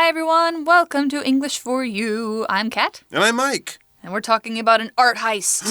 Hi, everyone. Welcome to English for You. I'm Kat. And I'm Mike. And we're talking about an art heist.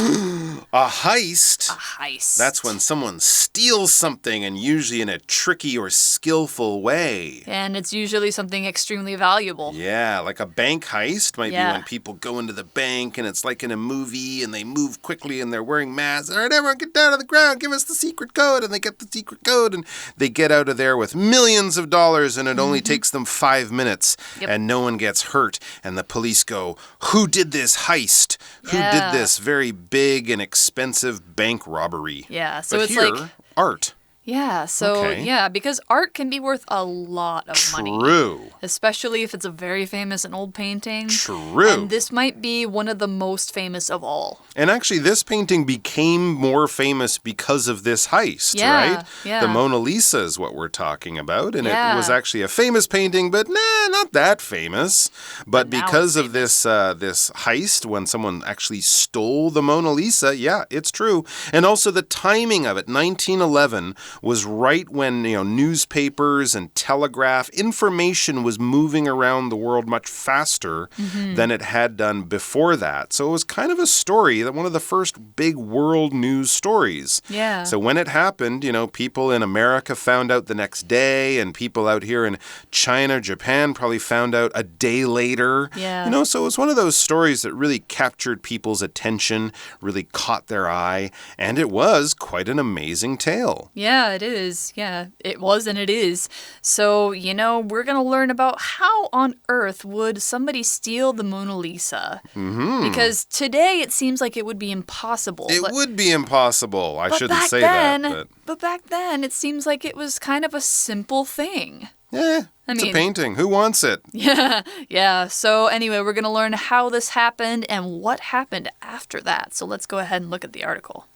A heist? A heist. That's when someone steals something, and usually in a tricky or skillful way. And it's usually something extremely valuable. Yeah, like a bank heist might be when people go into the bank and it's like in a movie and they move quickly and they're wearing masks. All right, everyone get down on the ground, give us the secret code. And they get the secret code and they get out of there with millions of dollars and it only takes them 5 minutes and no one gets hurt. And the police go, who did this heist? Who did this very big and expensive bank robbery? Yeah, so but it's here, like art. Yeah, so because art can be worth a lot of money. True. Especially if it's a very famous and old painting. True. And this might be one of the most famous of all. And actually, this painting became more famous because of this heist, right? Yeah. The Mona Lisa is what we're talking about. And it was actually a famous painting, but not that famous. But because of this this heist, when someone actually stole the Mona Lisa, it's true. And also the timing of it, 1911 was right when newspapers and telegraph information was moving around the world much faster than it had done before that. So it was kind of a story, that one of the first big world news stories. Yeah. So when it happened, people in America found out the next day, and people out here in China, Japan probably found out a day later. Yeah. So it was one of those stories that really captured people's attention, really caught their eye, and it was quite an amazing tale. Yeah, it is. Yeah, it was and it is. So, we're going to learn about how on earth would somebody steal the Mona Lisa. Because today it seems like it would be impossible. It would be impossible. I shouldn't say that. But back then, it seems like it was kind of a simple thing. It's a painting. Who wants it? Yeah. So anyway, we're going to learn how this happened and what happened after that. So let's go ahead and look at the article.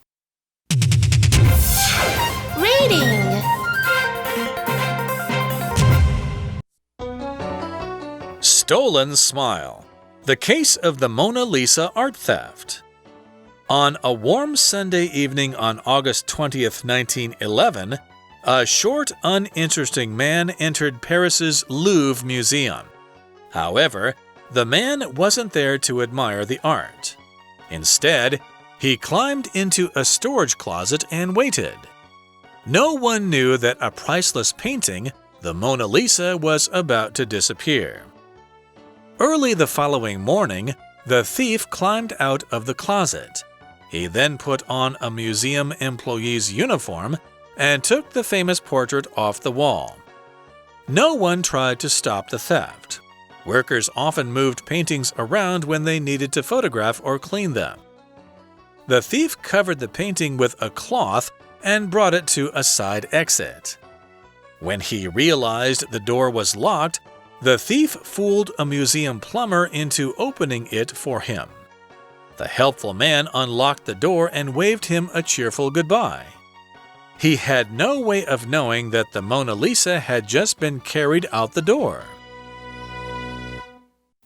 Reading. Stolen Smile. The case of the Mona Lisa art theft. On a warm Sunday evening on August 20th, 1911, a short, uninteresting man entered Paris's Louvre Museum. However, the man wasn't there to admire the art. Instead, he climbed into a storage closet and waited. No one knew that a priceless painting, the Mona Lisa, was about to disappear. Early the following morning, the thief climbed out of the closet. He then put on a museum employee's uniform and took the famous portrait off the wall. No one tried to stop the theft. Workers often moved paintings around when they needed to photograph or clean them. The thief covered the painting with a cloth and brought it to a side exit. When he realized the door was locked, the thief fooled a museum plumber into opening it for him. The helpful man unlocked the door and waved him a cheerful goodbye. He had no way of knowing that the Mona Lisa had just been carried out the door.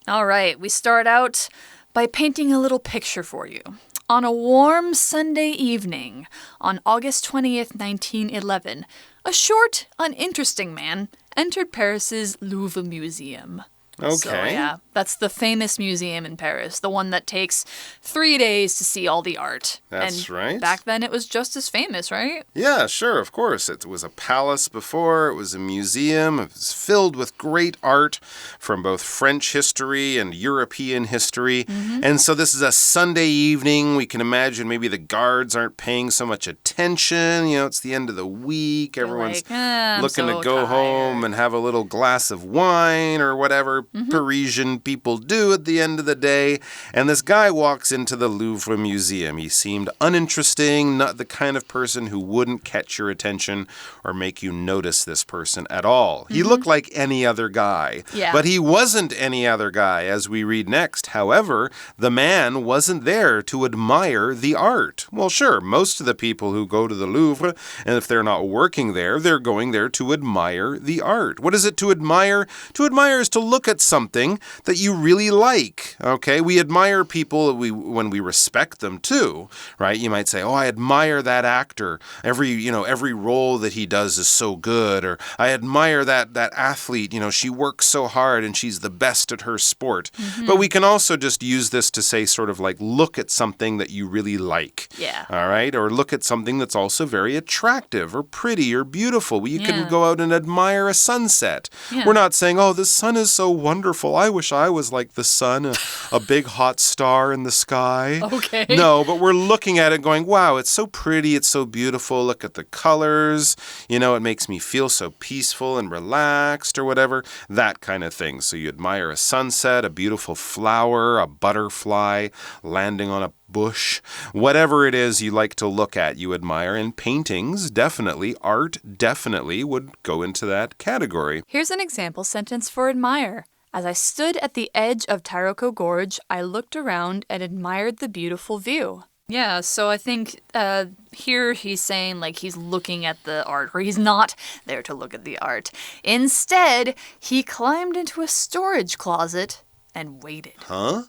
All right, we start out by painting a little picture for you. On a warm Sunday evening, on August 20th, 1911, a short, uninteresting man entered Paris's Louvre Museum. Okay. So, that's the famous museum in Paris, the one that takes 3 days to see all the art. That's right. Back then, it was just as famous, right? Yeah, sure, of course. It was a palace before. It was a museum. It was filled with great art from both French history and European history. And so this is a Sunday evening. We can imagine maybe the guards aren't paying so much attention. It's the end of the week. Everyone's looking to go home and have a little glass of wine or whatever Parisian people do at the end of the day. And this guy walks into the Louvre Museum. He seemed uninteresting, not the kind of person who wouldn't catch your attention or make you notice this person at all. He looked like any other guy. But he wasn't any other guy, as we read next. However, the man wasn't there to admire the art. Well, sure, most of the people who go to the Louvre, and if they're not working there, they're going there to admire the art. What is it to admire? To admire is to look at something that you really like, okay? We admire people when we respect them too, right? You might say, oh, I admire that actor. Every role that he does is so good. Or I admire that athlete. She works so hard and she's the best at her sport. But we can also just use this to say sort of like look at something that you really like. Yeah. All right? Or look at something that's also very attractive or pretty or beautiful. You can go out and admire a sunset. Yeah. We're not saying, oh, the sun is so wonderful. I wish I was like the sun, a big hot star in the sky. Okay. No, but we're looking at it going, wow, it's so pretty. It's so beautiful. Look at the colors. It makes me feel so peaceful and relaxed or whatever. That kind of thing. So you admire a sunset, a beautiful flower, a butterfly landing on a bush, whatever it is you like to look at, you admire. And paintings, definitely, art definitely would go into that category. Here's an example sentence for admire. As I stood at the edge of Taroko Gorge, I looked around and admired the beautiful view. Yeah, so I think here he's saying like he's looking at the art, or he's not there to look at the art. Instead, he climbed into a storage closet and waited. Huh?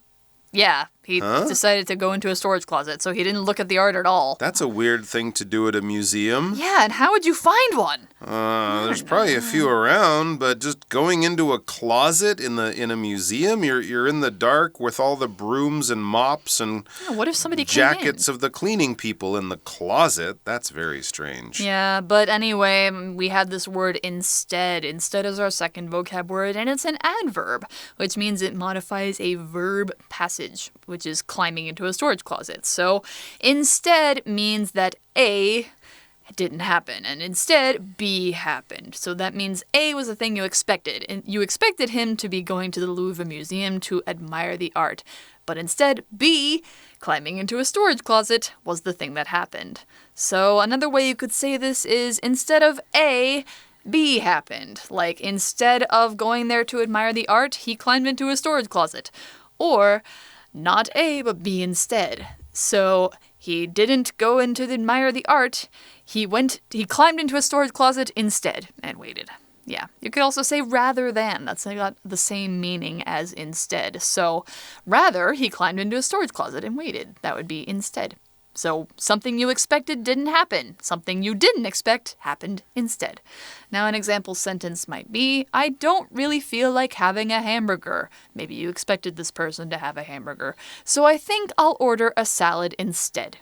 Yeah, he decided to go into a storage closet, so he didn't look at the art at all. That's a weird thing to do at a museum. Yeah, and how would you find one? There's probably a few around, but just going into a closet in a museum, you're in the dark with all the brooms and mops and what if somebody came in? Jackets of the cleaning people in the closet. That's very strange. Yeah, but anyway, we had this word instead. Instead is our second vocab word, and it's an adverb, which means it modifies a verb passage, which is climbing into a storage closet. So instead means that A didn't happen, and instead B happened. So that means A was the thing you expected, and you expected him to be going to the Louvre Museum to admire the art. But instead, B, climbing into a storage closet, was the thing that happened. So another way you could say this is instead of A, B happened. Like instead of going there to admire the art, he climbed into a storage closet. Or not A, but B instead. So he didn't go in to admire the art. He climbed into a storage closet instead and waited. Yeah, you could also say rather than. That's got the same meaning as instead. So rather, he climbed into a storage closet and waited. That would be instead. So something you expected didn't happen. Something you didn't expect happened instead. Now an example sentence might be, I don't really feel like having a hamburger. Maybe you expected this person to have a hamburger. So I think I'll order a salad instead.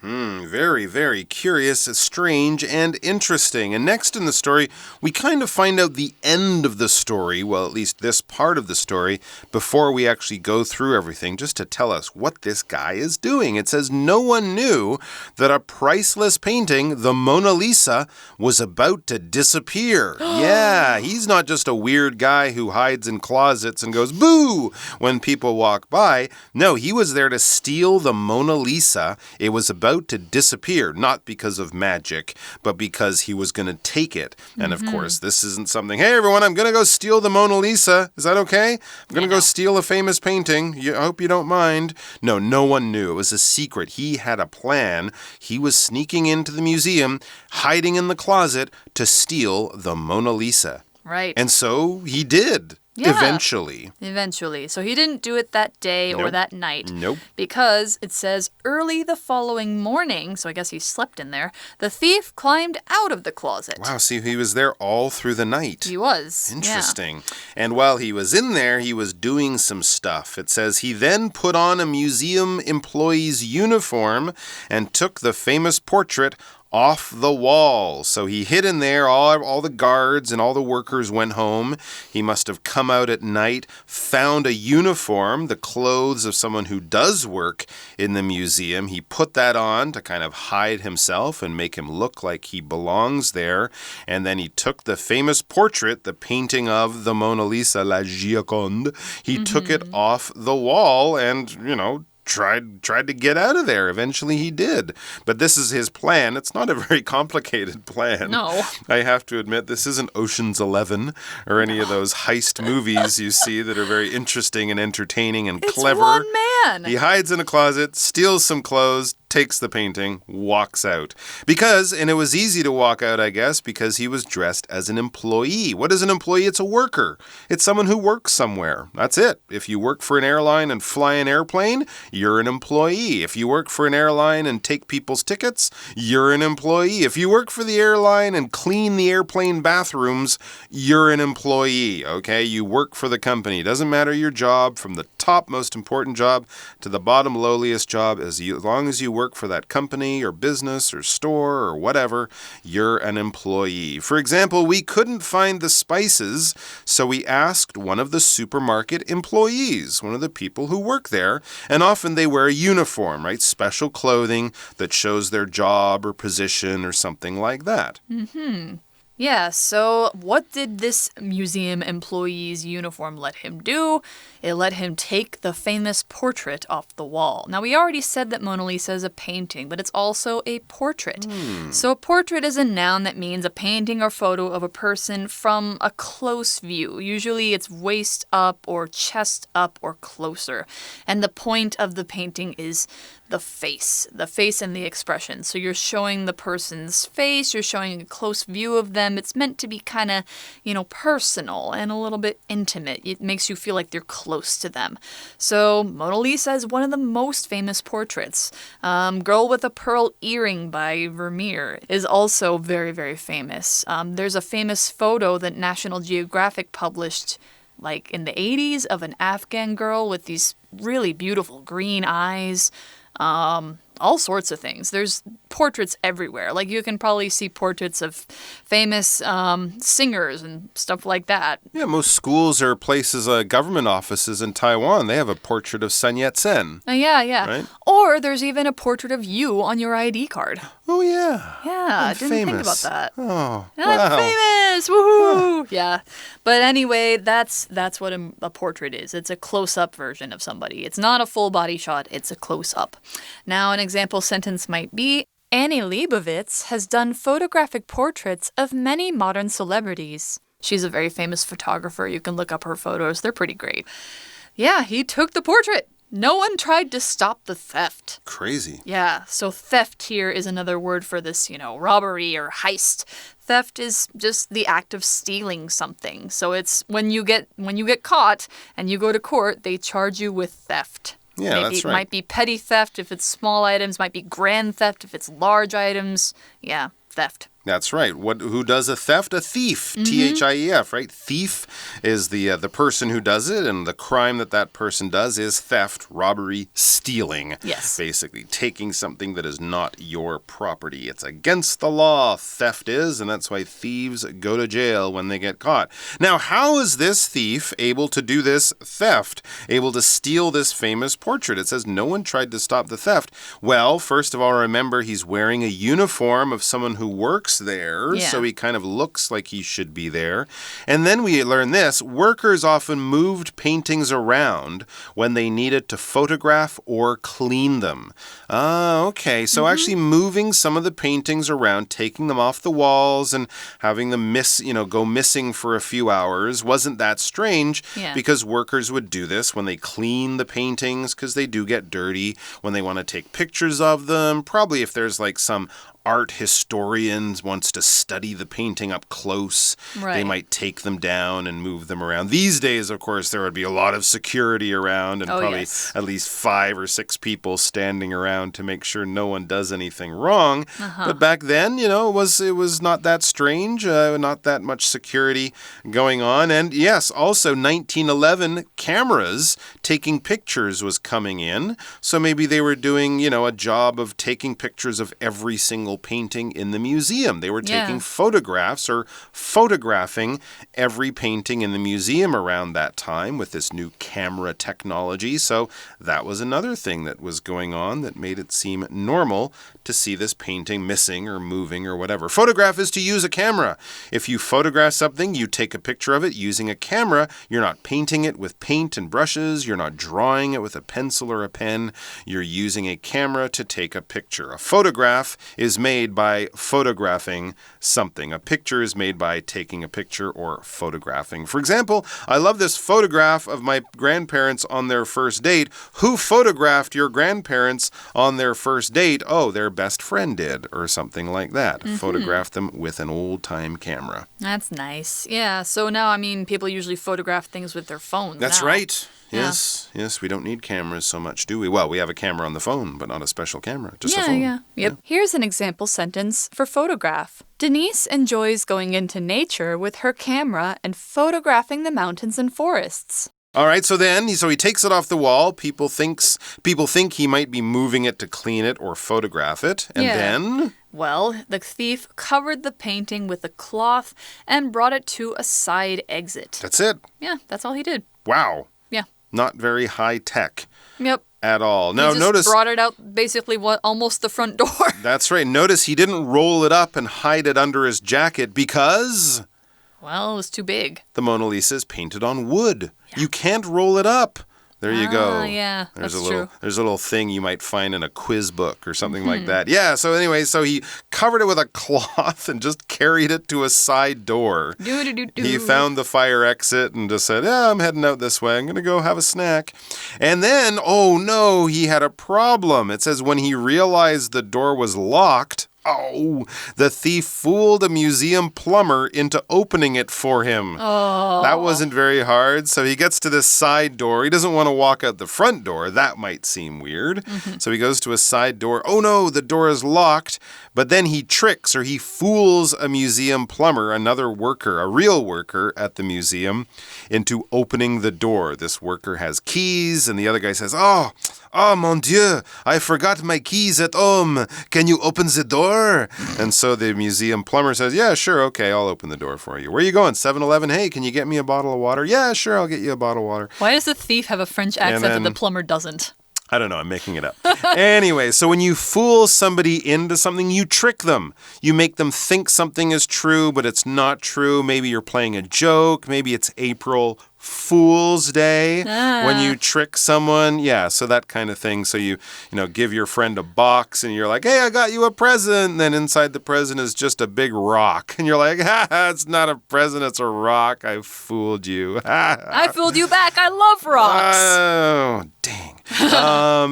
Very, very curious, strange, and interesting. And next in the story, we kind of find out the end of the story, well, at least this part of the story, before we actually go through everything, just to tell us what this guy is doing. It says, no one knew that a priceless painting, the Mona Lisa, was about to disappear. Yeah, he's not just a weird guy who hides in closets and goes, boo, when people walk by. No, he was there to steal the Mona Lisa. It was about to disappear, not because of magic, but because he was going to take it. And of course, this isn't something, hey everyone, I'm going to go steal the Mona Lisa. Is that okay? I'm going to go steal a famous painting. I hope you don't mind. No, no one knew. It was a secret. He had a plan. He was sneaking into the museum, hiding in the closet to steal the Mona Lisa. Right. And so he did. Yeah. Eventually. So he didn't do it that day or that night. Nope. Because it says early the following morning, so I guess he slept in there, the thief climbed out of the closet. Wow, see, he was there all through the night. He was. Interesting. Yeah. And while he was in there, he was doing some stuff. It says he then put on a museum employee's uniform and took the famous portrait off the wall. So he hid in there. All the guards and all the workers went home. He must have come out at night, found a uniform, the clothes of someone who does work in the museum. He put that on to kind of hide himself and make him look like he belongs there. And then he took the famous portrait, the painting of the Mona Lisa, La Gioconde. He took it off the wall and, tried to get out of there. Eventually he did. But this is his plan. It's not a very complicated plan. No. I have to admit, this isn't Ocean's 11 or any of those heist movies you see that are very interesting and entertaining and clever. It's one man. He hides in a closet, steals some clothes, takes the painting, walks out. And it was easy to walk out, I guess, because he was dressed as an employee. What is an employee? It's a worker. It's someone who works somewhere. That's it. If you work for an airline and fly an airplane, you're an employee. If you work for an airline and take people's tickets, you're an employee. If you work for the airline and clean the airplane bathrooms, you're an employee, okay? You work for the company. It doesn't matter your job, from the top most important job to the bottom lowliest job, as long as you work for that company or business or store or whatever, you're an employee. For example, we couldn't find the spices, so we asked one of the supermarket employees, one of the people who work there, and often they wear a uniform, right? Special clothing that shows their job or position or something like that. Yeah, so what did this museum employee's uniform let him do? It let him take the famous portrait off the wall. Now, we already said that Mona Lisa is a painting, but it's also a portrait. So a portrait is a noun that means a painting or photo of a person from a close view. Usually it's waist up or chest up or closer. And the point of the painting is the face and the expression. So you're showing the person's face, you're showing a close view of them. It's meant to be kind of, personal and a little bit intimate. It makes you feel like you're close to them. So Mona Lisa is one of the most famous portraits. Girl with a Pearl Earring by Vermeer is also very, very famous. There's a famous photo that National Geographic published like in the 80s of an Afghan girl with these really beautiful green eyes. All sorts of things. There's portraits everywhere. Like you can probably see portraits of famous singers and stuff like that. Yeah, most schools or places, government offices in Taiwan, they have a portrait of Sun Yat-sen. Yeah. Right? Or there's even a portrait of you on your ID card. Oh, yeah. Yeah, I didn't think about that. Oh, I'm wow. famous! Woohoo! Yeah. But anyway, that's what a portrait is. It's a close-up version of somebody. It's not a full body shot, it's a close-up. Now, an example sentence might be, Annie Leibovitz has done photographic portraits of many modern celebrities. She's a very famous photographer. You can look up her photos. They're pretty great. Yeah, he took the portrait. No one tried to stop the theft. Crazy. Yeah, so theft here is another word for this, robbery or heist. Theft is just the act of stealing something. So it's when you get caught and you go to court, they charge you with theft. Yeah, Maybe that's right. It might be petty theft if it's small items, might be grand theft if it's large items. Yeah, theft. That's right. Who does a theft? A thief. Thief, right? Thief is the person who does it, and the crime that person does is theft, robbery, stealing. Yes. Basically, taking something that is not your property. It's against the law, theft is, and that's why thieves go to jail when they get caught. Now, how is this thief able to do this theft, able to steal this famous portrait? It says no one tried to stop the theft. Well, first of all, remember he's wearing a uniform of someone who works there, so he kind of looks like he should be there. And then we learn this, workers often moved paintings around when they needed to photograph or clean them. Okay, so actually moving some of the paintings around, taking them off the walls and having them go missing for a few hours wasn't that strange because workers would do this when they clean the paintings because they do get dirty, when they want to take pictures of them, probably if there's like some art historians wants to study the painting up close. Right. They might take them down and move them around. These days, of course, there would be a lot of security around and probably at least 5 or 6 people standing around to make sure no one does anything wrong. But back then, it was not that strange, not that much security going on. And yes, also 1911, cameras taking pictures was coming in. So maybe they were doing, a job of taking pictures of every single painting in the museum. They were taking photographs or photographing every painting in the museum around that time with this new camera technology. So that was another thing that was going on that made it seem normal to see this painting missing or moving or whatever. Photograph is to use a camera. If you photograph something, you take a picture of it using a camera. You're not painting it with paint and brushes. You're not drawing it with a pencil or a pen. You're using a camera to take a picture. A photograph is made by photographing something. A picture is made by taking a picture or photographing. For example, I love this photograph of my grandparents on their first date. Who photographed your grandparents on their first date? Oh, their best friend did, or something like that. Photographed them with an old-time camera. That's nice. Yeah, so now, I mean, people usually photograph things with their phones That's now. right. Yes, yes, we don't need cameras so much, do we? Well, we have a camera on the phone, but not a special camera, just a phone. Yep. Here's an example sentence for photograph. Denise enjoys going into nature with her camera and photographing the mountains and forests. All right, so he takes it off the wall. People think he might be moving it to clean it or photograph it. And then? Well, the thief covered the painting with a cloth and brought it to a side exit. That's it. Yeah, that's all he did. Wow. Yeah. Not very high tech. Yep. At all. Now, he just notice brought it out basically almost the front door. That's right. Notice he didn't roll it up and hide it under his jacket because... Well, it was too big. The Mona Lisa is painted on wood. Yeah. You can't roll it up. There you go. Yeah, that's true. There's a little thing you might find in a quiz book or something like that. Yeah, so anyway, he covered it with a cloth and just carried it to a side door. He found the fire exit and just said, yeah, I'm heading out this way. I'm going to go have a snack. And then, oh no, he had a problem. It says when he realized the door was locked, the thief fooled a museum plumber into opening it for him. Oh. That wasn't very hard. So he gets to this side door. He doesn't want to walk out the front door. That might seem weird. So he goes to a side door. Oh no, the door is locked. But then he tricks or he fools a museum plumber, another worker, a real worker at the museum, into opening the door. This worker has keys and the other guy says, Oh, mon Dieu, I forgot my keys at home. Can you open the door? And so the museum plumber says, yeah, sure, okay, I'll open the door for you. Where are you going? 7-Eleven? Hey, can you get me a bottle of water? Yeah, sure, I'll get you a bottle of water. Why does the thief have a French accent that the plumber doesn't? I don't know, I'm making it up. Anyway, so when you fool somebody into something, you trick them. You make them think something is true, but it's not true. Maybe you're playing a joke. Maybe it's April Fool's Day when you trick someone. Yeah, so that kind of thing. So you give your friend a box and you're like, hey, I got you a present. And then inside the present is just a big rock. And you're like, it's not a present, it's a rock. I fooled you. I fooled you back. I love rocks. Oh, dang.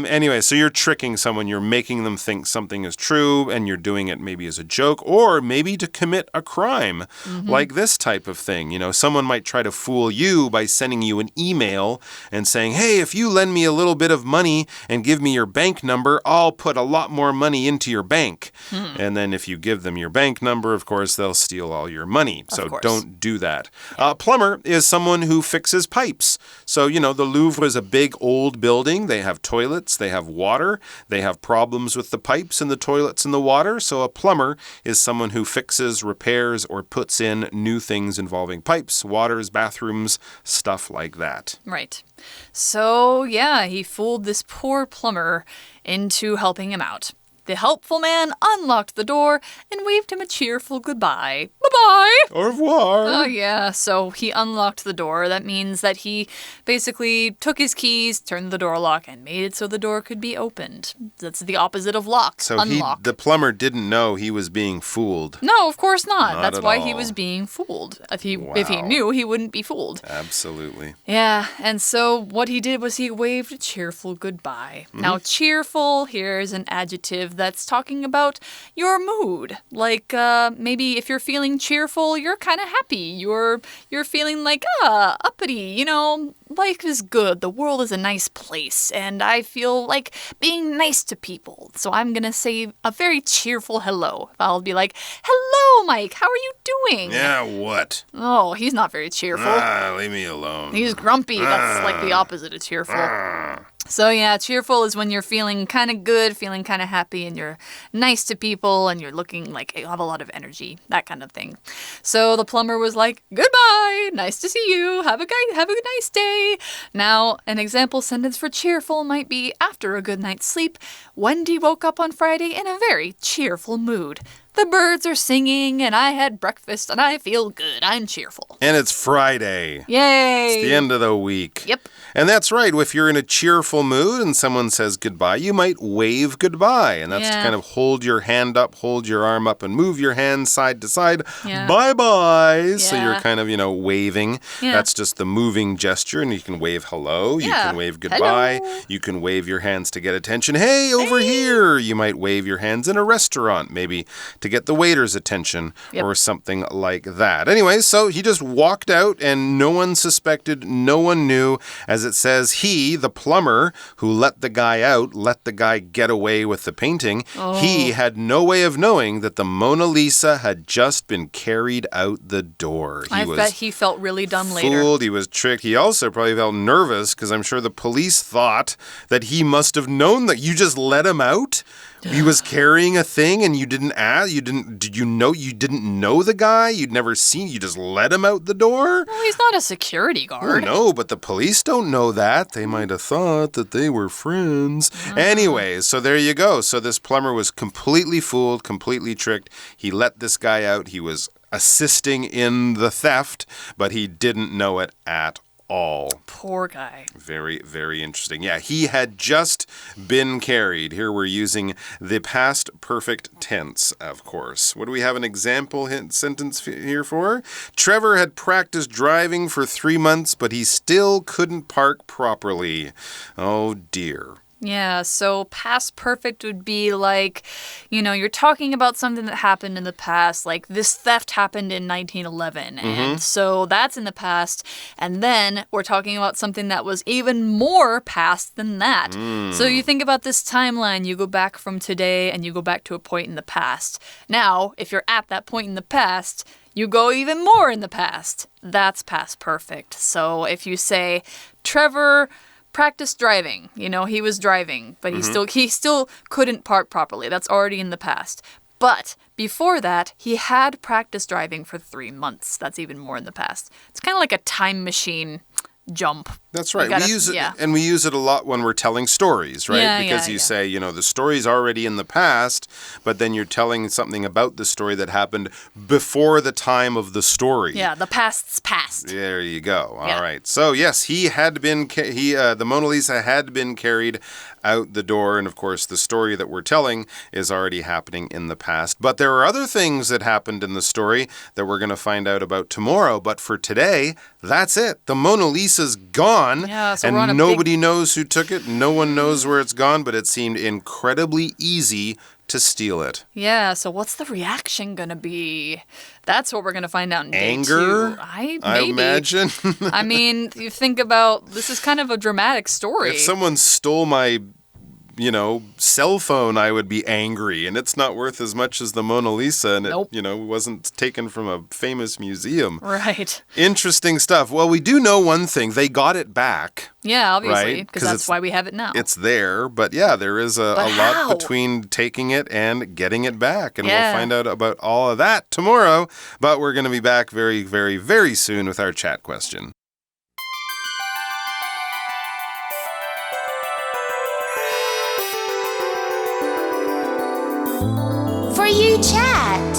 Anyway, so you're tricking someone. You're making them think something is true and you're doing it maybe as a joke or maybe to commit a crime like this type of thing. Someone might try to fool you by sending you an email and saying, hey, if you lend me a little bit of money and give me your bank number, I'll put a lot more money into your bank. And then if you give them your bank number, of course, they'll steal all your money. So don't do that. Plumber is someone who fixes pipes. So, the Louvre is a big old building. They have toilets, they have water, they have problems with the pipes and the toilets and the water. So a plumber is someone who fixes, repairs, or puts in new things involving pipes, waters, bathrooms, stuff like that. Right. So, yeah, he fooled this poor plumber into helping him out. The helpful man unlocked the door and waved him a cheerful goodbye. Bye-bye! Au revoir! Oh, yeah, so he unlocked the door. That means that he basically took his keys, turned the door lock, and made it so the door could be opened. That's the opposite of lock. So unlock. The plumber didn't know he was being fooled. No, of course not. Not That's at why all. he was being fooled. If he knew, he wouldn't be fooled. Absolutely. Yeah, and so what he did was he waved a cheerful goodbye. Now, cheerful, here's an adjective that's talking about your mood. Like, maybe if you're feeling cheerful, you're kind of happy. You're feeling like, uppity, life is good. The world is a nice place, and I feel like being nice to people. So I'm going to say a very cheerful hello. I'll be like, hello, Mike, how are you doing? Yeah, what? Oh, he's not very cheerful. Leave me alone. He's grumpy. That's like the opposite of cheerful. So yeah, cheerful is when you're feeling kind of good, feeling kind of happy, and you're nice to people, and you're looking like you have a lot of energy, that kind of thing. So the plumber was like, goodbye, nice to see you, have a nice day. Now, an example sentence for cheerful might be, after a good night's sleep, Wendy woke up on Friday in a very cheerful mood. The birds are singing, and I had breakfast, and I feel good. I'm cheerful. And it's Friday. Yay! It's the end of the week. Yep. And that's right. If you're in a cheerful mood and someone says goodbye, you might wave goodbye. And that's to kind of hold your hand up, hold your arm up, and move your hand side to side. Yeah. Bye-bye. Yeah. So you're kind of, waving. Yeah. That's just the moving gesture. And you can wave hello. You Yeah. can wave goodbye. Hello. You can wave your hands to get attention. Hey, over here. You might wave your hands in a restaurant, maybe to get the waiter's attention or something like that. Anyway, so he just walked out and no one suspected, no one knew. As it says, he, the plumber who let the guy out, let the guy get away with the painting, he had no way of knowing that the Mona Lisa had just been carried out the door. I bet he felt really dumb later. Fooled, he was tricked. He also probably felt nervous because I'm sure the police thought that he must have known that you just let him out. He was carrying a thing and you didn't ask, did you know you didn't know the guy? You'd never seen, you just let him out the door? Well, he's not a security guard. No, but the police don't know that. They might have thought that they were friends. Anyway, so there you go. So this plumber was completely fooled, completely tricked. He let this guy out. He was assisting in the theft, but he didn't know it at all. Poor guy. Very, very interesting. Yeah, he had just been carried. Here we're using the past perfect tense, of course. What do we have an example sentence here for? Trevor had practiced driving for 3 months, but he still couldn't park properly. Oh, dear. Yeah, so past perfect would be like, you're talking about something that happened in the past, like this theft happened in 1911, and so that's in the past, and then we're talking about something that was even more past than that. So you think about this timeline, you go back from today and you go back to a point in the past. Now, if you're at that point in the past, you go even more in the past. That's past perfect. So if you say, Trevor practiced driving. He was driving, but he still couldn't park properly. That's already in the past. But before that, he had practiced driving for 3 months. That's even more in the past. It's kind of like a time machine jump. That's right. We use it, and we use it a lot when we're telling stories, right? Yeah, because you say, the story's already in the past, but then you're telling something about the story that happened before the time of the story. Yeah, the past's past. There you go. All right. So yes, the Mona Lisa had been carried out the door, and of course, the story that we're telling is already happening in the past. But there are other things that happened in the story that we're going to find out about tomorrow. But for today, that's it. The Mona Lisa's gone. Yeah, so and nobody knows who took it. No one knows where it's gone, but it seemed incredibly easy to steal it. Yeah, so what's the reaction going to be? That's what we're going to find out in day Anger? 2. I imagine. I mean, you think about, this is kind of a dramatic story. If someone stole my cell phone, I would be angry, and it's not worth as much as the Mona Lisa, and it, wasn't taken from a famous museum. Right. Interesting stuff. Well, we do know one thing. They got it back. Yeah, obviously, right? because that's why we have it now. It's there, but yeah, there is a lot between taking it and getting it back, and we'll find out about all of that tomorrow, but we're going to be back very, very, very soon with our chat question. For You Chat.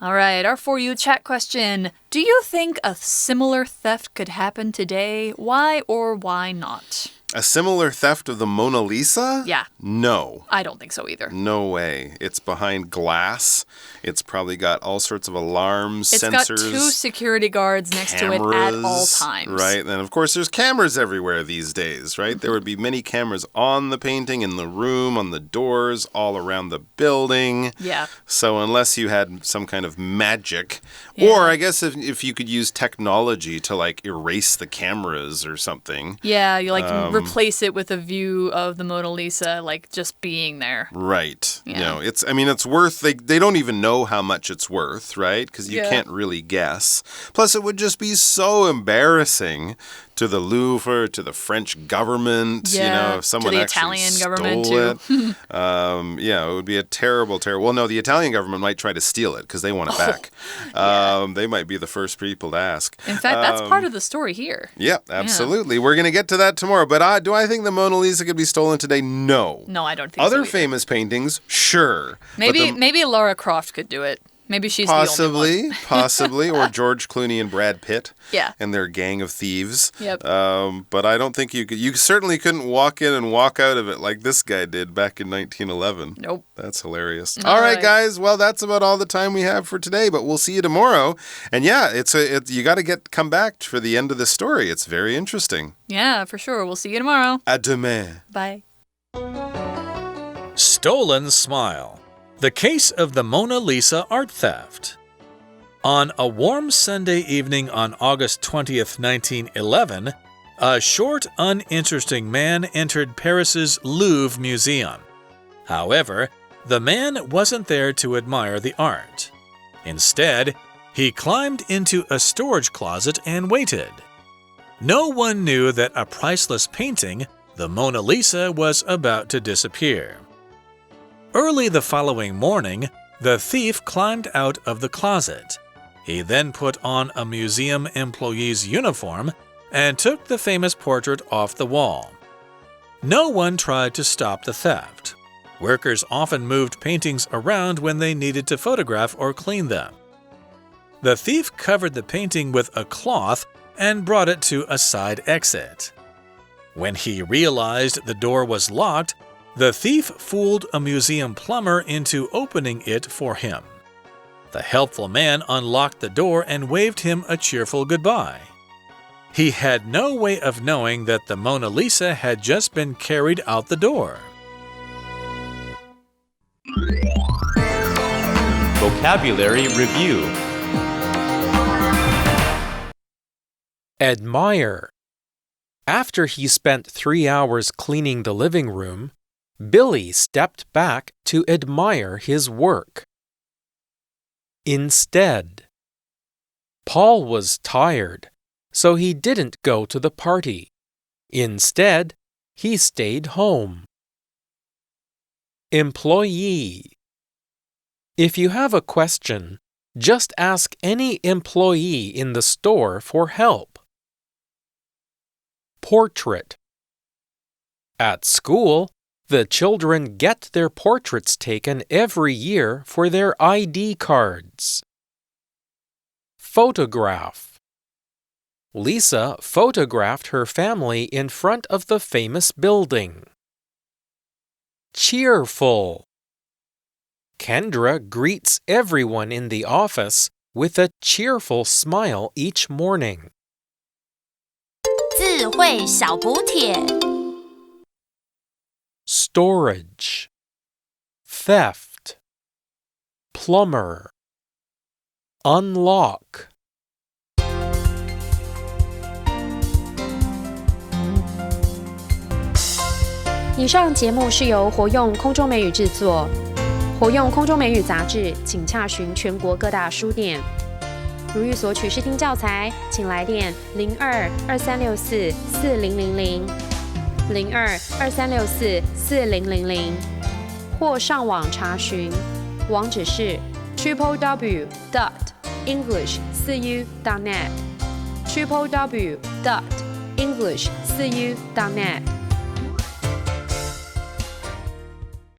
All right, our For You Chat question. Do you think a similar theft could happen today? Why or why not? A similar theft of the Mona Lisa? Yeah. No. I don't think so either. No way. It's behind glass. It's probably got all sorts of alarms, sensors. It's got 2 security guards next to it at all times. Right. And of course, there's cameras everywhere these days, right? There would be many cameras on the painting, in the room, on the doors, all around the building. Yeah. So unless you had some kind of magic, or I guess if you could use technology to like erase the cameras or something. Yeah, you replace it with a view of the Mona Lisa, like just being there. Right. Yeah. It's worth, they don't even know how much it's worth, right? Because you can't really guess. Plus, it would just be so embarrassing to the Louvre, to the French government. Yeah, if someone to the actually Italian stole government it. too. It would be a terrible, terrible. Well, no, the Italian government might try to steal it because they want it back. They might be the first people to ask. In fact, that's part of the story here. Yeah, absolutely. Yeah. We're going to get to that tomorrow. But do I think the Mona Lisa could be stolen today? No. No, I don't think Other so famous paintings, sure. Maybe Laura Croft could do it. Maybe she's the only one. Possibly, or George Clooney and Brad Pitt. Yeah. And their gang of thieves. Yep. But I don't think you could. You certainly couldn't walk in and walk out of it like this guy did back in 1911. Nope. That's hilarious. All right, guys. Well, that's about all the time we have for today. But we'll see you tomorrow. And yeah, you got to come back for the end of the story. It's very interesting. Yeah, for sure. We'll see you tomorrow. À demain. Bye. Stolen Smile. The case of the Mona Lisa art theft. On a warm Sunday evening on August 20th, 1911, a short, uninteresting man entered Paris's Louvre Museum. However, the man wasn't there to admire the art. Instead, he climbed into a storage closet and waited. No one knew that a priceless painting, the Mona Lisa, was about to disappear. Early the following morning, the thief climbed out of the closet. He then put on a museum employee's uniform and took the famous portrait off the wall. No one tried to stop the theft. Workers often moved paintings around when they needed to photograph or clean them. The thief covered the painting with a cloth and brought it to a side exit. When he realized the door was locked, the thief fooled a museum plumber into opening it for him. The helpful man unlocked the door and waved him a cheerful goodbye. He had no way of knowing that the Mona Lisa had just been carried out the door. Vocabulary Review. Admire. After he spent 3 hours cleaning the living room, Billy stepped back to admire his work. Instead. Paul was tired, so he didn't go to the party. Instead, he stayed home. Employee. If you have a question, just ask any employee in the store for help. Portrait. At school, the children get their portraits taken every year for their ID cards. Photograph. Lisa photographed her family in front of the famous building. Cheerful. Kendra greets everyone in the office with a cheerful smile each morning. 智慧小补帖 Storage. Theft. Plumber. Unlock. 以上节目是由活用空中美语制作。活用空中美语杂志，请洽询全国各大书店。如欲索取试听教材，请来电02-2364-4000 02-2364-4000，或上网查询，网址是 www.english4u.net www.english4u.net